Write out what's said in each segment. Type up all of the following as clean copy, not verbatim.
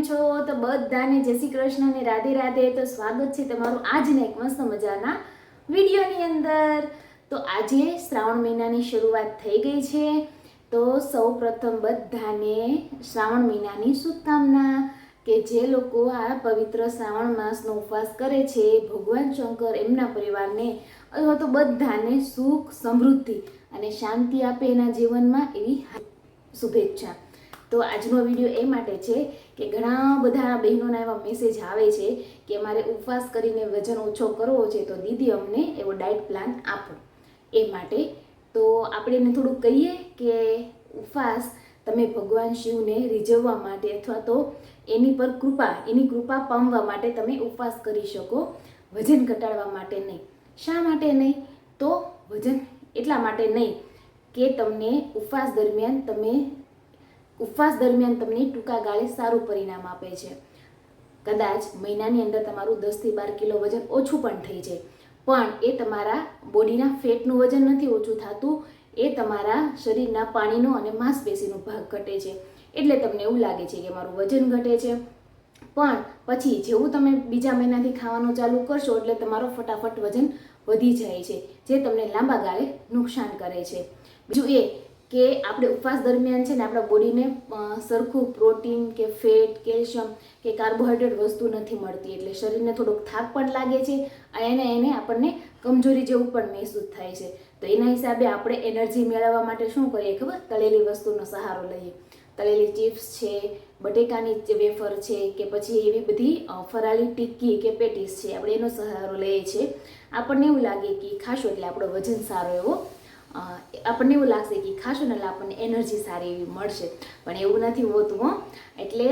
છો? તો બધાને જય શ્રી કૃષ્ણ અને રાધે રાધે. તો સ્વાગત છે તમારું આજના એક મસ્ત મજાના વિડીયોની અંદર. તો આજે શ્રાવણ મહિનાની શરૂઆત થઈ ગઈ છે. તો સૌ પ્રથમ બધાને શ્રાવણ મહિનાની શુભકામના. કે જે લોકો આ પવિત્ર શ્રાવણ માસનો ઉપવાસ કરે છે, ભગવાન શંકર એમના પરિવારને અથવા તો બધાને સુખ, સમૃદ્ધિ અને શાંતિ આપે એના જીવનમાં, એવી શુભેચ્છા. તો આજનો વિડીયો એ માટે છે કે ઘણા બધા બહેનોના એવા મેસેજ આવે છે કે મારે ઉપવાસ કરીને વજન ઓછો કરવો છે, તો દીદી અમને એવો ડાયટ પ્લાન આપો. એ માટે તો આપણે એને થોડુંક કહીએ કે ઉપવાસ તમે ભગવાન શિવને રીઝવવા માટે અથવા તો એની કૃપા પામવા માટે તમે ઉપવાસ કરી શકો, વજન ઘટાડવા માટે નહીં. શા માટે નહીં? તો વજન એટલા માટે નહીં કે તમને ઉપવાસ દરમિયાન તમને ટૂંકા ગાળે સારું પરિણામ આપે છે. કદાચ મહિનાની અંદર તમારું 10 થી 12 કિલો વજન ઓછું પણ થઈ જાય, પણ એ તમારા બોડીના ફેટનું વજન નથી ઓછું થતું, એ તમારા શરીરના પાણીનો અને માંસપેશીનો ભાગ ઘટે છે. એટલે તમને એવું લાગે છે કે મારું વજન ઘટે છે, પણ પછી જેવું તમે બીજા મહિનાથી ખાવાનું ચાલુ કરશો એટલે તમારો ફટાફટ વજન વધી જાય છે, જે તમને લાંબા ગાળે નુકસાન કરે છે. બીજું એ કે આપણે ઉપવાસ દરમિયાન છે ને આપણા બોડીને સરખું પ્રોટીન કે ફેટ, કેલ્શિયમ કે કાર્બોહાઈડ્રેટ વસ્તુ નથી મળતી, એટલે શરીરને થોડોક થાક પણ લાગે છે અને એને આપણને કમજોરી જેવું પણ મહેસૂસ થાય છે. તો એના હિસાબે આપણે એનર્જી મેળવવા માટે શું કરીએ ખબર? તળેલી વસ્તુનો સહારો લઈએ. તળેલી ચિપ્સ છે, બટેકાની વેફર છે, કે પછી એવી બધી ફરાળી ટિક્કી કે પેટીસ છે, આપણે એનો સહારો લઈએ છીએ. આપણને એવું લાગે કે ખાશું એટલે આપણો વજન સારો એવો આપણને એવું લાગશે કે ખાશું ને એટલે આપણને એનર્જી સારી એવી મળશે, પણ એવું નથી હોતું હો. એટલે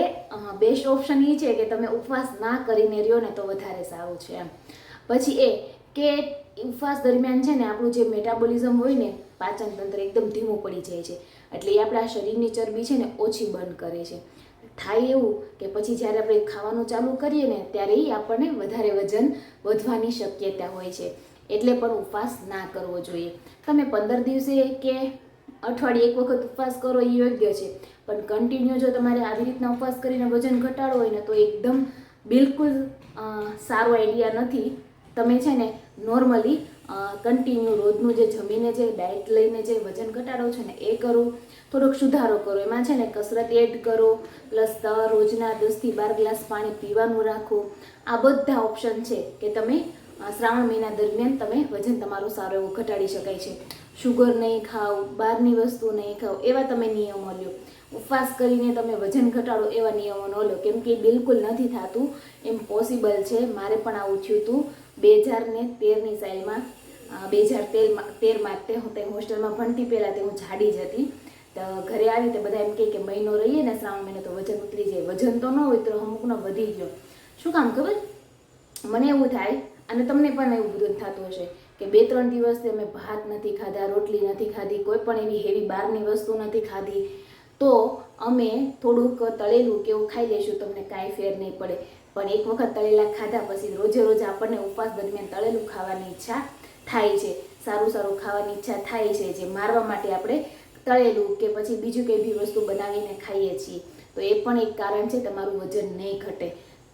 બેસ્ટ ઓપ્શન એ છે કે તમે ઉપવાસ ના કરીને રહ્યો ને તો વધારે સારું છે એમ. પછી એ કે ઉપવાસ દરમિયાન છે ને આપણું જે મેટાબોલિઝમ હોય ને, પાચન તંત્ર એકદમ ધીમું પડી જાય છે, એટલે એ આપણા શરીરની ચરબી છે ને ઓછી બર્ન કરે છે. થાય એવું કે પછી જ્યારે આપણે ખાવાનું ચાલુ કરીએ ને ત્યારે એ આપણને વધારે વજન વધવાની શક્યતા હોય છે. એટલે પણ ઉપવાસ ના કરવો જોઈએ. તમે 15 દિવસે કે અઠવાડિયે એક વખત ઉપવાસ કરો એ યોગ્ય છે, પણ કન્ટિન્યુ જો તમારે આવી રીતના ઉપવાસ કરીને વજન ઘટાડવો હોય ને તો એકદમ બિલકુલ સારો આઈડિયા નથી. તમે છે ને નોર્મલી કન્ટિન્યુ રોજનું જે જમીને જે ડાયટ લઈને જે વજન ઘટાડો છે ને એ કરો, થોડોક સુધારો કરો, એમાં છે ને કસરત એડ કરો, પ્લસ રોજના 10 થી 12 ગ્લાસ પાણી પીવાનું રાખો. આ બધા ઓપ્શન છે કે તમે શ્રાવણ મહિના દરમિયાન તમે વજન તમારું સારો એવું ઘટાડી શકાય છે. શુગર નહીં ખાઓ, બહારની વસ્તુ નહીં ખાઓ, એવા તમે નિયમો લો. ઉપવાસ કરીને તમે વજન ઘટાડો એવા નિયમો ન લો, કેમ કે બિલકુલ નથી થતું. ઇમ્પોસિબલ છે. મારે પણ આવું થયું હતું 2013ની સાલમાં. 2013માં તે હું હોસ્ટેલમાં ભણતી પહેલાં તે હું જાડી જ હતી. તો ઘરે આવી તો બધા એમ કહે કે મહિનો રહીએ ને શ્રાવણ મહિનો તો વજન ઉતરી જાય. વજન તો ન હોય તો અમુકનો વધી ગયો. શું કામ ખબર? મને એવું થાય અને તમને પણ એવું બધું થતું હશે કે 2-3 દિવસથી અમે ભાત નથી ખાધા, રોટલી નથી ખાધી, કોઈ પણ એવી હેવી બહારની વસ્તુ નથી ખાધી, તો અમે થોડુંક તળેલું કે એવું ખાઈ લઈશું, તમને કાંઈ ફેર નહીં પડે. પણ એક વખત તળેલા ખાધા પછી રોજે રોજ આપણને ઉપવાસ દરમિયાન તળેલું ખાવાની ઈચ્છા થાય છે, સારું ખાવાની ઈચ્છા થાય છે, જે મારવા માટે આપણે તળેલું કે પછી બીજું કંઈ બી વસ્તુ બનાવીને ખાઈએ છીએ. તો એ પણ એક કારણ છે તમારું વજન નહીં ઘટે.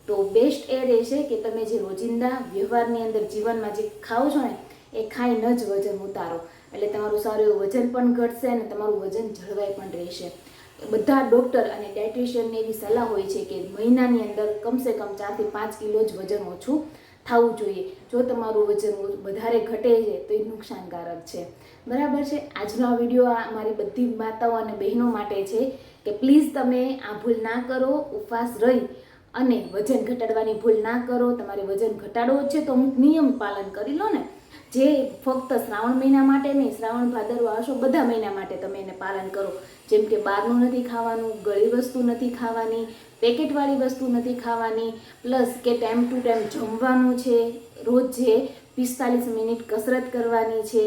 તો બેસ્ટ એ રહેશે કે તમે જે રોજિંદા વ્યવહારની અંદર જીવનમાં જે ખાઓ છો ને એ ખાઈને જ વજન ઉતારો, એટલે તમારું સારું એવું વજન પણ ઘટશે અને તમારું વજન જળવાઈ પણ રહેશે. બધા ડૉક્ટર અને ડાયટિશિયનની એવી સલાહ હોય છે કે મહિનાની અંદર કમસે કમ 4 થી 5 કિલો જ વજન ઓછું થવું જોઈએ. જો તમારું વજન વધારે ઘટે છે તો એ નુકસાનકારક છે. બરાબર છે. આજનો આ વિડીયો મારી બધી માતાઓ અને બહેનો માટે છે કે પ્લીઝ તમે આ ભૂલ ના કરો. ઉપવાસ રહી અને વજન ઘટાડવાની ભૂલ ના કરો. તમારે વજન ઘટાડવો છે તો અમુક નિયમ પાલન કરી લો ને, જે ફક્ત શ્રાવણ મહિના માટે નહીં, શ્રાવણ ભાદરવા આસો બધા મહિના માટે તમે એને પાલન કરો. જેમ કે બહારનું નથી ખાવાનું, ગળી વસ્તુ નથી ખાવાની, પેકેટવાળી વસ્તુ નથી ખાવાની, પ્લસ કે ટાઈમ ટુ ટાઈમ જમવાનું છે, રોજ જે 45 મિનિટ કસરત કરવાની છે,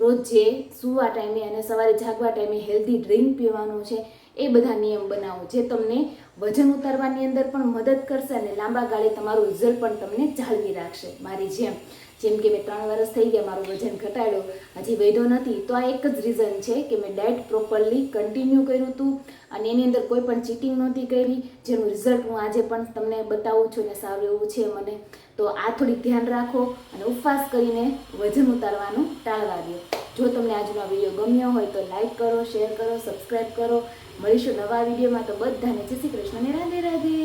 રોજ જે સૂવા ટાઈમે અને સવારે જાગવા ટાઈમે હેલ્ધી ડ્રિંક પીવાનું છે. એ બધા નિયમ બનાવો જે તમને વજન ઉતારવાની અંદર પણ મદદ કરશે અને લાંબા ગાળે તમારું રિઝલ્ટ પણ તમને જાળવી રાખશે. મારી જેમ જેમ કે મેં 3 વર્ષ થઈ ગયા મારું વજન ઘટાડ્યો, હજી વધ્યો નથી, તો આ એક જ રીઝન છે કે મેં ડાયટ પ્રોપરલી કન્ટિન્યુ કર્યું હતું અને એની અંદર કોઈ પણ ચીટિંગ નહોતી કરી, જેનું રિઝલ્ટ હું આજે પણ તમને બતાવું છું ને સારું એવું છે મને. તો આ થોડીક ધ્યાન રાખો અને ઉપવાસ કરીને વજન ઉતારવાનું ટાળવા દો. જો તમને આજનો વિડીયો ગમ્યો હોય તો લાઈક કરો, શેર કરો, સબસ્ક્રાઈબ કરો. મળીશું નવા વિડીયોમાં. તો બધાને જય શ્રી કૃષ્ણ ને રાધે રાધે.